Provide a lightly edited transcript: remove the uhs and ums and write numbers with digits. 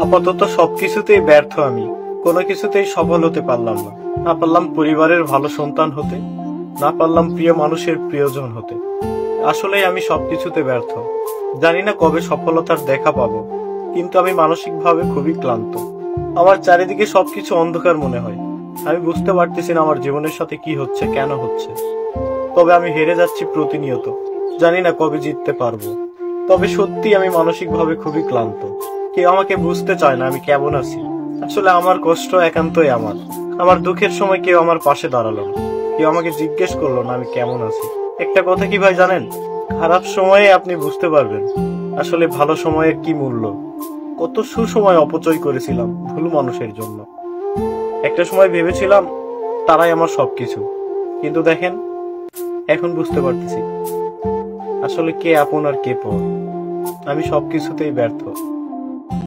আপাতত সবকিছুতেই ব্যর্থ আমি। কোনো কিছুতেই সফল হতে পারলাম না। না পারলাম পরিবারের ভালো সন্তান হতে, না পারলাম প্রিয় মানুষের প্রিয়জন হতে। আসলেই আমি সবকিছুতে ব্যর্থ। জানি না কবে সফলতার দেখা পাবো, কিন্তু আমি মানসিকভাবে খুবই ক্লান্ত। আমার চারিদিকে সবকিছু অন্ধকার মনে হয়। আমি বুঝতে পারতেছি না আমার জীবনের সাথে কি হচ্ছে, কেন হচ্ছে। তবে আমি হেরে যাচ্ছি প্রতিনিয়ত। জানি না কবে জিততে পারবো। তবে সত্যি আমি মানসিকভাবে খুবই ক্লান্ত। কেউ আমাকে বুঝতে চায় না আমি কেমন আছি। আসলে আমার কষ্ট একান্তই আমার। আমার দুঃখের সময় কেউ আমার পাশে দাঁড়ালো না। কেউ আমাকে জিজ্ঞেস করলো না আমি কেমন আছি। একটা কথা কি ভাই জানেন, খারাপ সময়ে আপনি বুঝতে পারবেন আসলে ভালো সময়ের কি মূল্য। কত সুসময় অপচয় করেছিলাম ভুল মানুষের জন্য। একটা সময় ভেবেছিলাম তারাই আমার সবকিছু, কিন্তু দেখেন এখন বুঝতে পারতেছি আসলে কে আপন আর কে পর। আমি সবকিছুতেই ব্যর্থ।